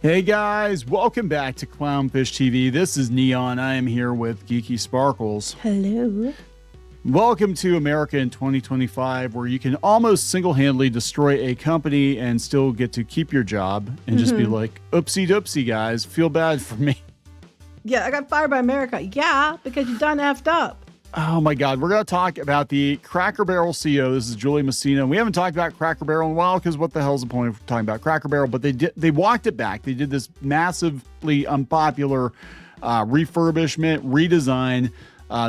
Hey guys, welcome back to Clownfish TV. This is Kneon. I am here with Geeky Sparkles. Hello. Welcome to America in 2025, where you can almost single-handedly destroy a company and still get to keep your job and just be like, oopsie doopsie, guys. Feel bad for me. Yeah, I got fired by America. Yeah, because you done effed up. Oh my God. We're going to talk about the Cracker Barrel CEO. This is Julie Masino. We haven't talked about Cracker Barrel in a while because what the hell is the point of talking about Cracker Barrel? But they walked it back. They did this massively unpopular refurbishment, redesign.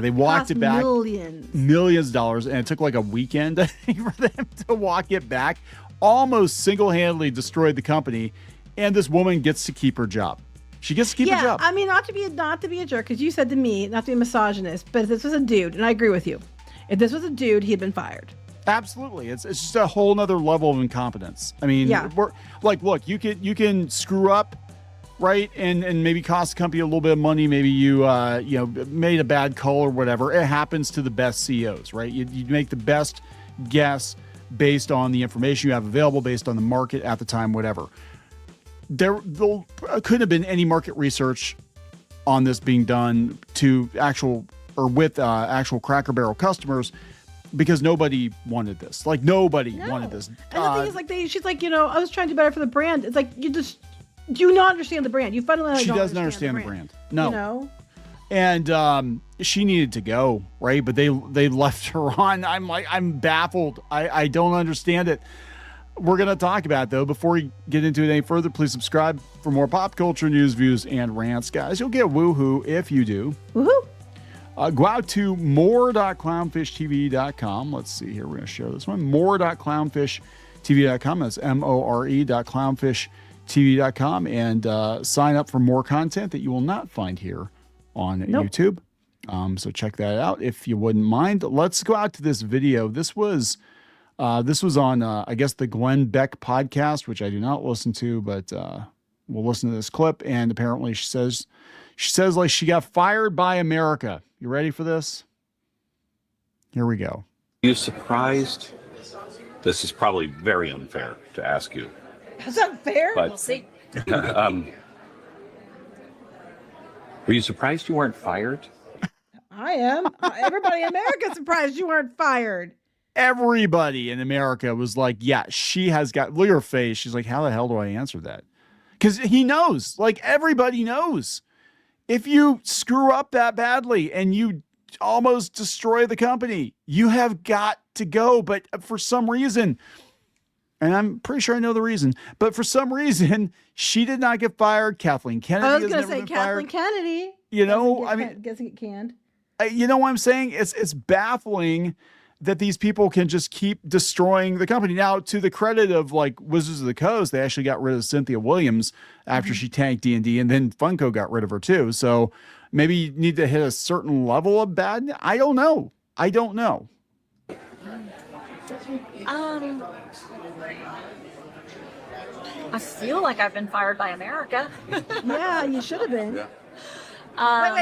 They walked it back. Millions of dollars. And it took like a weekend for them to walk it back. Almost single-handedly destroyed the company. And this woman gets to keep her job. She gets to keep her job. I mean, not to be a jerk, because you said to me, not to be a misogynist, but if this was a dude, and I agree with you, if this was a dude, he'd been fired. Absolutely. It's just a whole nother level of incompetence. I mean, we're like, look, you can screw up, right? And maybe cost the company a little bit of money. Maybe you made a bad call or whatever. It happens to the best CEOs, right? You make the best guess based on the information you have available, based on the market at the time, whatever. There couldn't have been any market research on this being done to actual Cracker Barrel customers, because nobody wanted this. Like, nobody wanted this. And the thing is, she's like, I was trying to do better for the brand. It's like, you just do not understand the brand. You fundamentally she don't doesn't understand the brand. No. And she needed to go, right? But they left her on. I'm baffled. I don't understand it. We're going to talk about it, though. Before we get into it any further, please subscribe for more pop culture news, views, and rants, guys. You'll get woohoo if you do. Woohoo! Go out to more.clownfishtv.com. Let's see here. We're going to share this one. More.clownfishtv.com. That's more.clownfishtv.com. And sign up for more content that you will not find here on YouTube. So check that out if you wouldn't mind. Let's go out to this video. This was on, I guess, the Glenn Beck podcast, which I do not listen to, but we'll listen to this clip. And apparently she says like she got fired by America. You ready for this? Here we go. Are you surprised? This is probably very unfair to ask you. Is that fair? But, we'll see. Were you surprised you weren't fired? I am. Everybody in America is surprised you weren't fired. Everybody in America was like, yeah, she has got, look at her face. She's like, how the hell do I answer that? Because he knows, like, everybody knows. If you screw up that badly and you almost destroy the company, you have got to go. But for some reason, and I'm pretty sure I know the reason, but for some reason, she did not get fired. Kathleen Kennedy. I was going to say Kathleen Kennedy. Doesn't get canned. You know what I'm saying? It's baffling that these people can just keep destroying the company. Now, to the credit of like Wizards of the Coast, they actually got rid of Cynthia Williams after she tanked D&D, and then Funko got rid of her too. So maybe you need to hit a certain level of bad. I don't know. I feel like I've been fired by America. Yeah, you should have been. Yeah.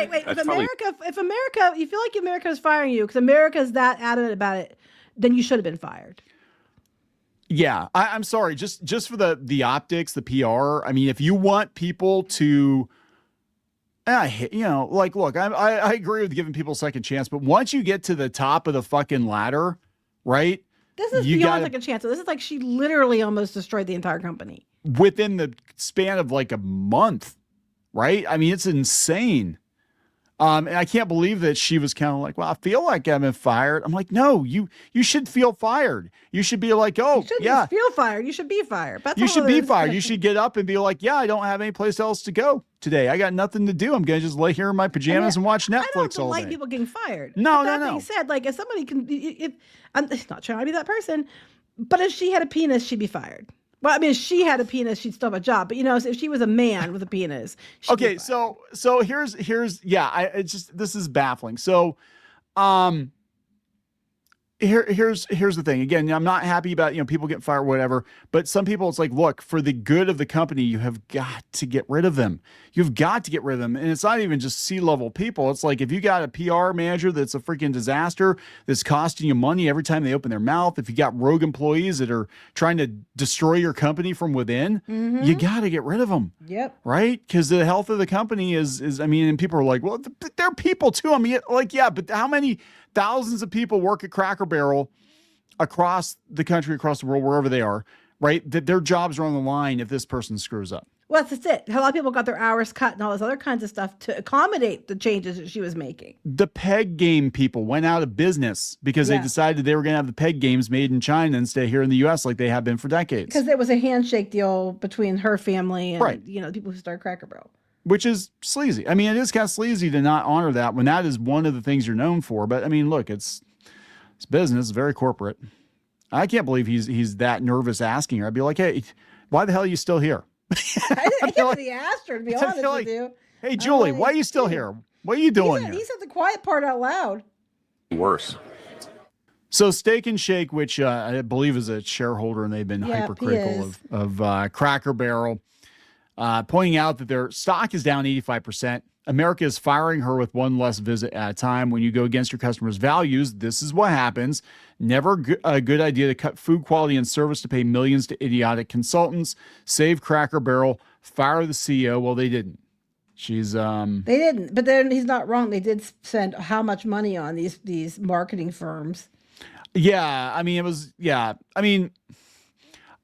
Wait. If America, you feel like America is firing you because America is that adamant about it, then you should have been fired. Yeah, I'm sorry. Just for the optics, the PR. I mean, if you want people to, look, I agree with giving people a second chance, but once you get to the top of the fucking ladder, right? This is beyond second chance. So this is like she literally almost destroyed the entire company within the span of like a month. Right? I mean, it's insane. And I can't believe that she was kind of like, well, I feel like I've been fired. I'm like, no, you should feel fired. You should be like, oh, you shouldn't feel fired. You should be fired. You should be fired. You should get up and be like, yeah, I don't have any place else to go today. I got nothing to do. I'm going to just lay here in my pajamas and watch Netflix all day. I don't like people getting fired. No. That being said, like if somebody can, I'm not trying to be that person, but if she had a penis, she'd be fired. Well, I mean, if she had a penis, she'd still have a job. But if she was a man with a penis, okay. So here's this is baffling. So, here's the thing. Again, I'm not happy about, people getting fired, whatever. But some people, it's like, look, for the good of the company, you have got to get rid of them. You've got to get rid of them. And it's not even just C-level people. It's like if you got a PR manager that's a freaking disaster, that's costing you money every time they open their mouth, if you got rogue employees that are trying to destroy your company from within, you got to get rid of them. Yep. Right? Because the health of the company is, and people are like, well, they're people too. I mean, like, yeah, but how many thousands of people work at Cracker Barrel across the country, across the world, wherever they are, right? That their jobs are on the line if this person screws up. Well, that's it. A lot of people got their hours cut and all this other kinds of stuff to accommodate the changes that she was making. The peg game people went out of business because they decided they were going to have the peg games made in China and stay here in the U.S. like they have been for decades. Because there was a handshake deal between her family and, the people who started Cracker Barrel. Which is sleazy. I mean, it is kind of sleazy to not honor that when that is one of the things you're known for. But I mean, look, it's business, very corporate. I can't believe he's that nervous asking her. I'd be like, hey, why the hell are you still here? I can't believe he asked her, to be honest with you. Hey, Julie, why are you still here? What are you doing here? He said the quiet part out loud. Worse. So Steak and Shake, which I believe is a shareholder, and they've been hypercritical of Cracker Barrel, pointing out that their stock is down 85%. America is firing her with one less visit at a time. When you go against your customers' values, this is what happens. Never a good idea to cut food quality and service to pay millions to idiotic consultants. Save Cracker Barrel. Fire the CEO. Well, they didn't. She's They didn't, but then he's not wrong. They did spend how much money on these marketing firms? Yeah, I mean,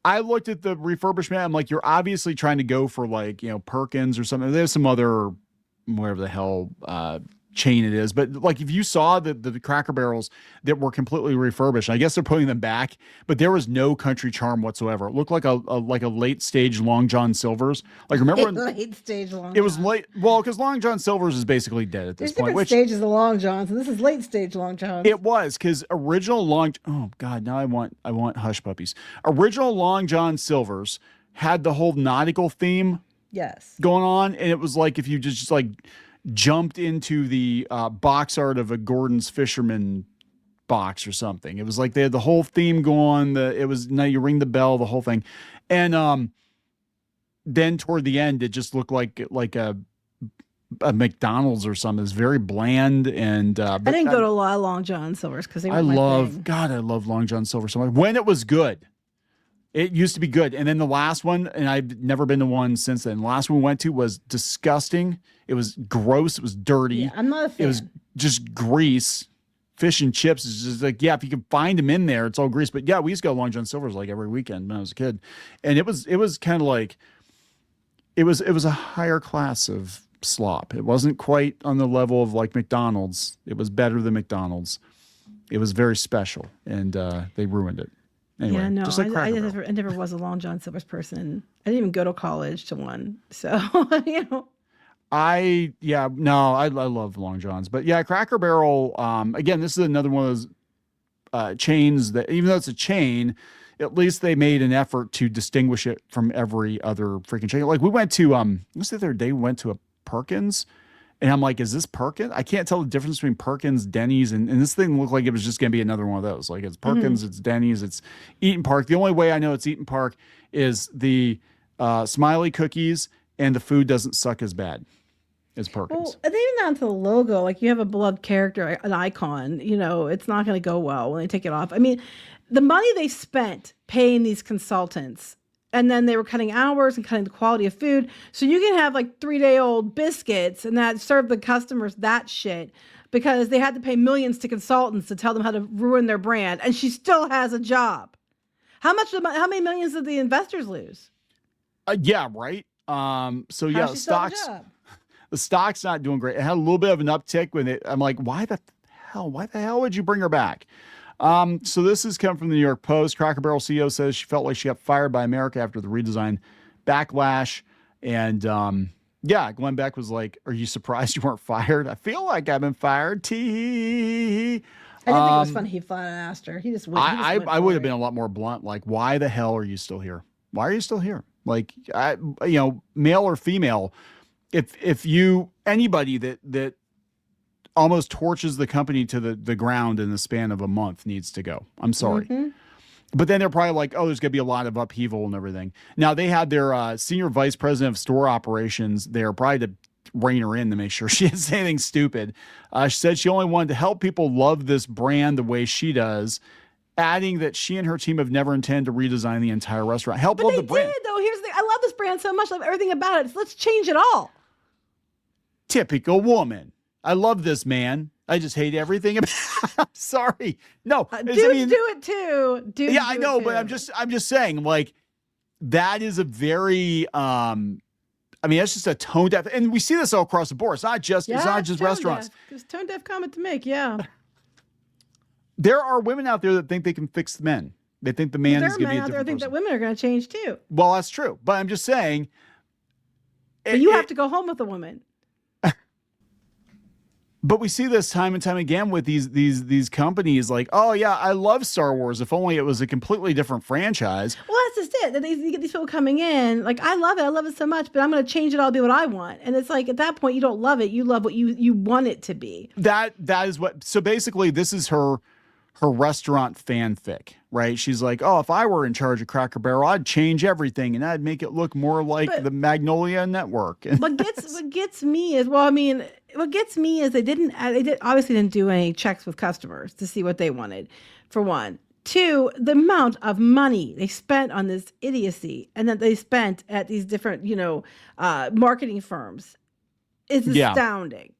I looked at the refurbishment. I'm like, you're obviously trying to go for like, Perkins or something. There's some other, whatever the hell chain it is. But like, if you saw the Cracker Barrels that were completely refurbished, I guess they're putting them back, but there was no country charm whatsoever. It looked like a late stage Long John Silver's. Like, remember? Late stage Long John. It was late. Well, because Long John Silver's is basically dead at this point. There's different stages of Long Johns, and this is late stage Long John. It was, because original oh God, now I want hush puppies. Original Long John Silver's had the whole nautical theme going on, and it was like if you just like jumped into the box art of a Gordon's Fisherman box or something. It was like they had the whole theme going. It was, now you ring the bell, the whole thing, and then toward the end, it just looked like a McDonald's or something. It's very bland, and I didn't go to a lot of Long John Silver's because they were I love Long John Silver so much. When it was good. It used to be good. And then the last one, and I've never been to one since then. The last one we went to was disgusting. It was gross. It was dirty. Yeah, I'm not a fan. It was just grease. Fish and chips is just like, yeah, if you can find them in there, it's all grease. But yeah, we used to go to Long John Silver's like every weekend when I was a kid. And it was kind of like, it was a higher class of slop. It wasn't quite on the level of like McDonald's. It was better than McDonald's. It was very special, and they ruined it. Anyway, yeah, no, just like I never was a Long John Silver's person. I didn't even go to college to one. So, I love Long Johns. But yeah, Cracker Barrel, again, this is another one of those chains that, even though it's a chain, at least they made an effort to distinguish it from every other freaking chain. Like we went to, what's the other day, we went to a Perkins. And I'm like, is this Perkins? I can't tell the difference between Perkins, Denny's, and this thing looked like it was just going to be another one of those. Like, it's Perkins, it's Denny's, it's Eaton Park. The only way I know it's Eaton Park is the Smiley cookies, and the food doesn't suck as bad as Perkins. Well, and even down to the logo, like you have a beloved character, an icon, it's not going to go well when they take it off. I mean, the money they spent paying these consultants, and then they were cutting hours and cutting the quality of food. So you can have like 3-day-old biscuits and that serve the customers that shit because they had to pay millions to consultants to tell them how to ruin their brand. And she still has a job. How many millions did the investors lose? Yeah, right. So yeah, the stock's not doing great. It had a little bit of an uptick I'm like, why the hell would you bring her back? So this has come from the New York Post. Cracker Barrel CEO says she felt like she got fired by America after the redesign backlash. And Glenn Beck was like, are you surprised you weren't fired? I feel like I've been fired. Tee. I didn't think it was funny. He flat asked her. He just went. I would have been a lot more blunt. Like, why the hell are you still here? Why are you still here? Like, male or female, if you, anybody that almost torches the company to the ground in the span of a month needs to go. I'm sorry. But then they're probably like, oh, there's going to be a lot of upheaval and everything. Now, they had their senior vice president of store operations there, probably to rein her in to make sure she didn't say anything stupid. She said she only wanted to help people love this brand the way she does, adding that she and her team have never intended to redesign the entire restaurant. Help love the brand. Did, though. I love this brand so much. I love everything about it. Let's change it all. Typical woman. I love this man. I just hate everything about I'm sorry. No. Dudes do it too. Dudes I know, but I'm just saying, like, that is a very that's just a tone deaf, and we see this all across the board. It's not just restaurants. It's tone deaf comment to make, yeah. There are women out there that think they can fix the men. They think the man is going to be a different person. There are men out there that think that women are going to change too. Well, that's true, but I'm just saying. But you have to go home with a woman. But we see this time and time again with these companies like, oh yeah, I love Star Wars. If only it was a completely different franchise. Well, that's just it. You get these people coming in like, I love it so much, but I'm going to change it all to be what I want. And it's like at that point, you don't love it. You love what you want it to be. That is what. So basically, this is her restaurant fanfic, right? She's like, oh, if I were in charge of Cracker Barrel, I'd change everything and I'd make it look more like the Magnolia Network. What gets me is, they obviously didn't do any checks with customers to see what they wanted, for one. Two, the amount of money they spent on this idiocy and that they spent at these different, marketing firms is astounding.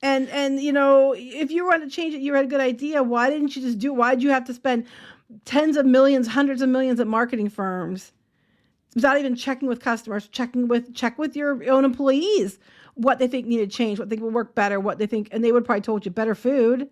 And if you want to change it, you had a good idea. Why didn't you just do it? Why did you have to spend tens of millions, hundreds of millions at marketing firms without even checking with customers, check with your own employees what they think needed change, what they think will work better, what they think, and they would probably told you better food.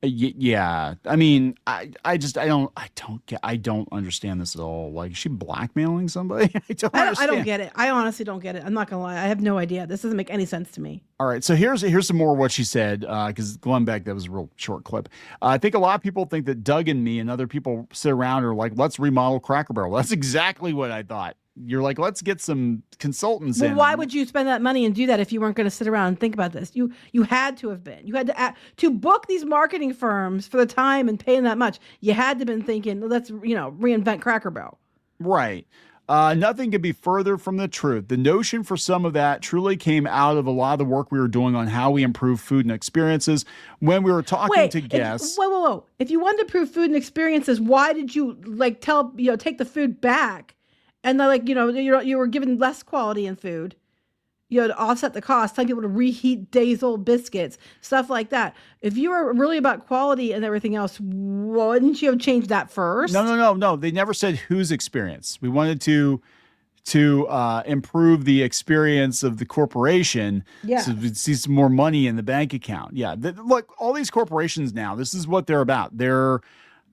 Yeah, I mean, I don't understand this at all. Like, is she blackmailing somebody? I don't get it. I honestly don't get it. I'm not gonna lie. I have no idea. This doesn't make any sense to me. All right, so here's some more of what she said, because Glenn Beck, that was a real short clip. I think a lot of people think that Doug and me and other people sit around and are like, let's remodel Cracker Barrel. That's exactly what I thought. You're like, let's get some consultants in. Why would you spend that money and do that if you weren't going to sit around and think about this? You had to have been. You had to book these marketing firms for the time and paying that much. You had to have been thinking, let's reinvent Cracker Barrel. Right. Nothing could be further from the truth. The notion for some of that truly came out of a lot of the work we were doing on how we improve food and experiences when we were talking to guests. Whoa. If you wanted to improve food and experiences, why did you take the food back? And you were given less quality in food, to offset the cost, telling people to reheat days-old biscuits, stuff like that. If you were really about quality and everything else, wouldn't you have changed that first? No. They never said whose experience. We wanted to improve the experience of the corporation, so we'd see some more money in the bank account. Yeah, look, all these corporations now, this is what they're about. They're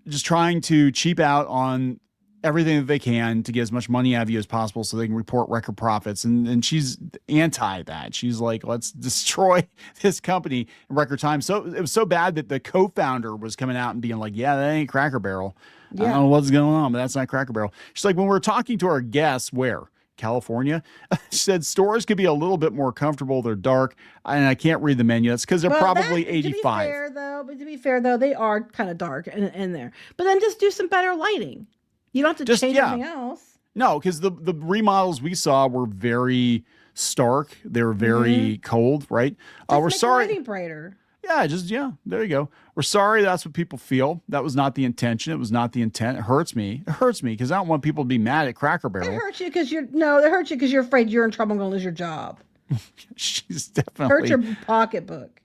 just trying to cheap out on everything that they can to get as much money out of you as possible so they can report record profits. And she's anti that. She's like, let's destroy this company in record time. So it was so bad that the co-founder was coming out and being like, yeah, that ain't Cracker Barrel. Yeah. I don't know what's going on, but that's not Cracker Barrel. She's like, when we're talking to our guests, where? California, she said stores could be a little bit more comfortable. They're dark, and I can't read the menu. That's because they're probably 85. To be fair, though, they are kind of dark in there. But then just do some better lighting. You don't have to change anything else. No, because the remodels we saw were very stark. They were very cold, right? We're sorry. Lighting brighter. Yeah, there you go. We're sorry that's what people feel. That was not the intention. It was not the intent. It hurts me. It hurts me because I don't want people to be mad at Cracker Barrel. It hurts you because you're afraid you're in trouble and going to lose your job. She's definitely. Hurts your pocketbook.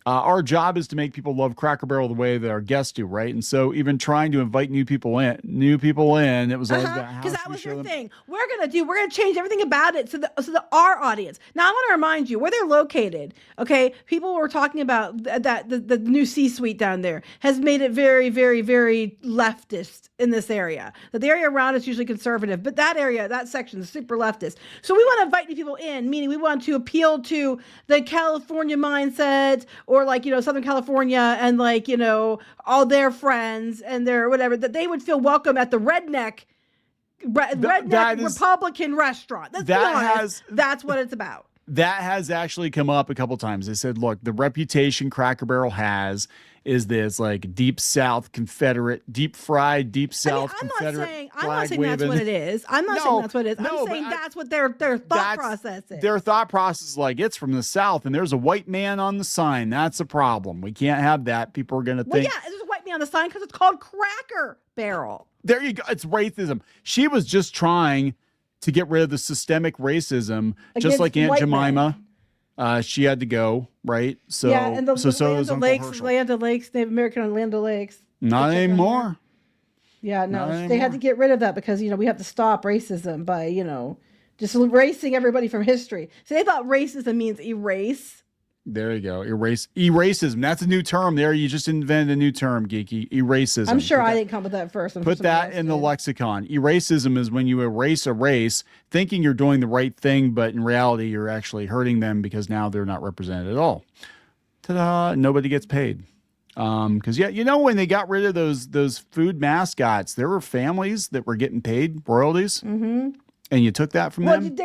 Our job is to make people love Cracker Barrel the way that our guests do, right? And so even trying to invite new people in, it was always about how because that was your thing. We're gonna change everything about it so our audience. Now I want to remind you where they're located. Okay, people were talking about that the new C-suite down there has made it very, very, very leftist in this area. That the area around is usually conservative, but that section is super leftist. So we want to invite new people in, meaning we want to appeal to the California mindset or Southern California and all their friends and their whatever, that they would feel welcome at the redneck Republican restaurant. That's what it's about. that has actually come up a couple times. They said, look, the reputation Cracker Barrel has is this like deep South Confederate, deep fried, deep South Confederate. I'm not saying that's what it is. I'm not saying that's what it is. I'm saying that's what their thought process is. Their thought process is like, it's from the South and there's a white man on the sign. That's a problem. We can't have that. People are going to think. Well, yeah, there's a white man on the sign because it's called Cracker Barrel. There you go. It's racism. She was just trying to get rid of the systemic racism, just like Aunt Jemima. She had to go, right? So yeah, and so Land O'Lakes, Native American on Land O'Lakes. Not anymore. Yeah, no, they had to get rid of that because we have to stop racism by just erasing everybody from history. So they thought racism means erase. There you go. Eracism. That's a new term there. You just invented a new term, Geeky. Eracism. I'm sure I didn't come with that first. Put that in the lexicon. Eracism is when you erase a race, thinking you're doing the right thing, but in reality, you're actually hurting them because now they're not represented at all. Ta-da. Nobody gets paid. Because, when they got rid of those food mascots, there were families that were getting paid royalties. Mm-hmm. And you took that from them?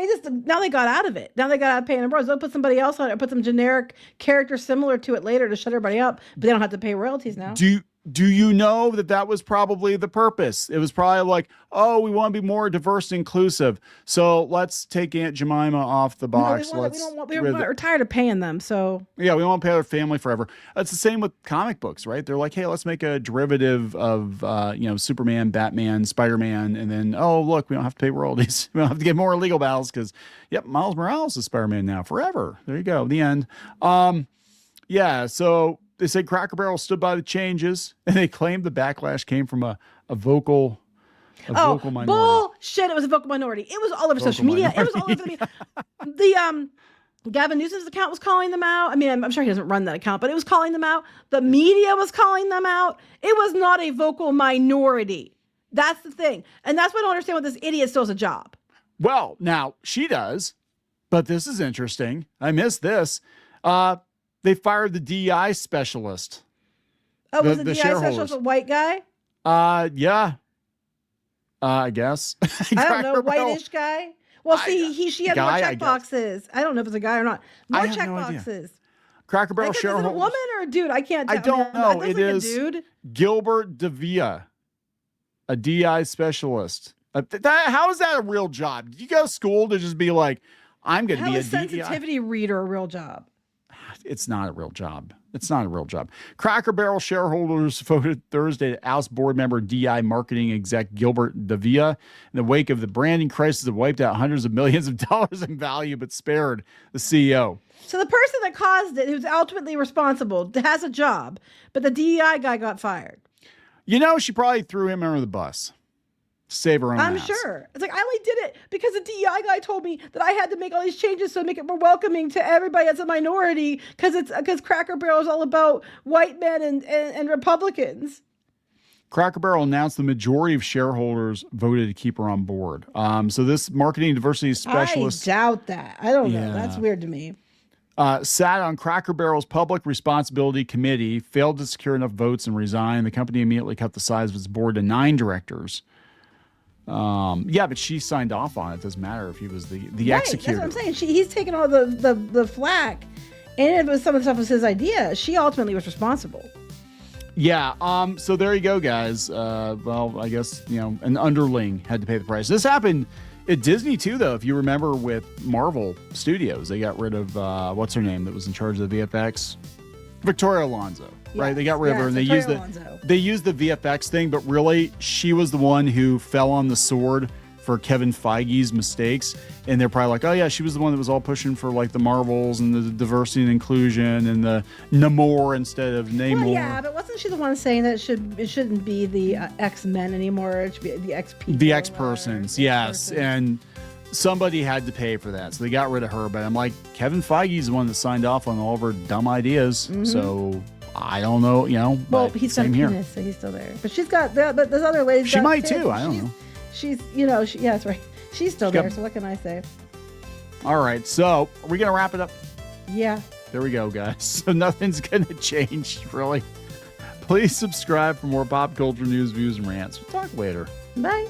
Now they got out of it. Now they got out of paying the royalties. They'll put somebody else on it, or put some generic character similar to it later to shut everybody up, but they don't have to pay royalties now. Do you know that was probably the purpose? It was probably like, oh, we want to be more diverse and inclusive, so let's take Aunt Jemima off the box. We're tired of paying them, so yeah, we won't pay their family forever. It's the same with comic books, right? They're like, hey, let's make a derivative of Superman, Batman, Spider-Man, and then look, we don't have to pay royalties. We don't have to get more legal battles because Miles Morales is Spider-Man now forever. There you go. The end. So they said Cracker Barrel stood by the changes, and they claimed the backlash came from a vocal minority. Bullshit! It was a vocal minority. It was all over social media. It was all over the media. The Gavin Newsom's account was calling them out. I mean, I'm sure he doesn't run that account, but it was calling them out. The media was calling them out. It was not a vocal minority. That's the thing, and that's why I don't understand why this idiot still has a job. Well, now she does, but this is interesting. I missed this. They fired the DEI specialist. Oh, was the DEI specialist a white guy? Yeah. I guess. I don't know, whitish guy. Well, she had more check boxes. I don't know if it's a guy or not. More check boxes. Cracker Barrel shareholder. Is it a woman or a dude? I can't tell. I don't know. It is a dude. Gilbert Davia, a DEI specialist. How is that a real job? Did you go to school to just be like, I'm going to be a sensitivity reader a real job? It's not a real job. It's not a real job. Cracker Barrel shareholders voted Thursday to oust board member DI marketing exec Gilbert Davia in the wake of the branding crisis that wiped out hundreds of millions of dollars in value, but spared the CEO. So the person that caused it, who's ultimately responsible, has a job, but the DEI guy got fired. She probably threw him under the bus. Save her own I'm ass. Sure. It's like, I only did it because the DEI guy told me that I had to make all these changes to make it more welcoming to everybody as a minority because Cracker Barrel is all about white men and Republicans. Cracker Barrel announced the majority of shareholders voted to keep her on board. So this marketing diversity specialist... I doubt that. I don't know. That's weird to me. Sat on Cracker Barrel's Public Responsibility Committee, failed to secure enough votes and resigned. The company immediately cut the size of its board to 9 directors. But she signed off on it. Doesn't matter if he was the executor. That's what I'm saying. He's taking all the flack, and it was some of the stuff was his idea. She ultimately was responsible. Yeah. So there you go, guys. Well, I guess an underling had to pay the price. This happened at Disney too, though. If you remember, with Marvel Studios, they got rid of what's her name that was in charge of the VFX, Victoria Alonso. Right, they got rid of her, and they used the VFX thing, but really, she was the one who fell on the sword for Kevin Feige's mistakes, and they're probably like, oh yeah, she was the one that was all pushing for like the Marvels and the diversity and inclusion and the Namor instead of Namor. Well, yeah, but wasn't she the one saying that it shouldn't be the X-Men anymore? It should be the X-people. The X-persons, yes, and somebody had to pay for that, so they got rid of her. But I'm like, Kevin Feige's the one that signed off on all of her dumb ideas, so. I don't know, Well, he's got a penis, so he's still there. But she's got, but this other lady. She might too. I don't know. She's, yeah, that's right. She's still there. So what can I say? All right. So are we gonna wrap it up? Yeah. There we go, guys. So nothing's gonna change, really. Please subscribe for more pop culture news, views, and rants. We'll talk later. Bye.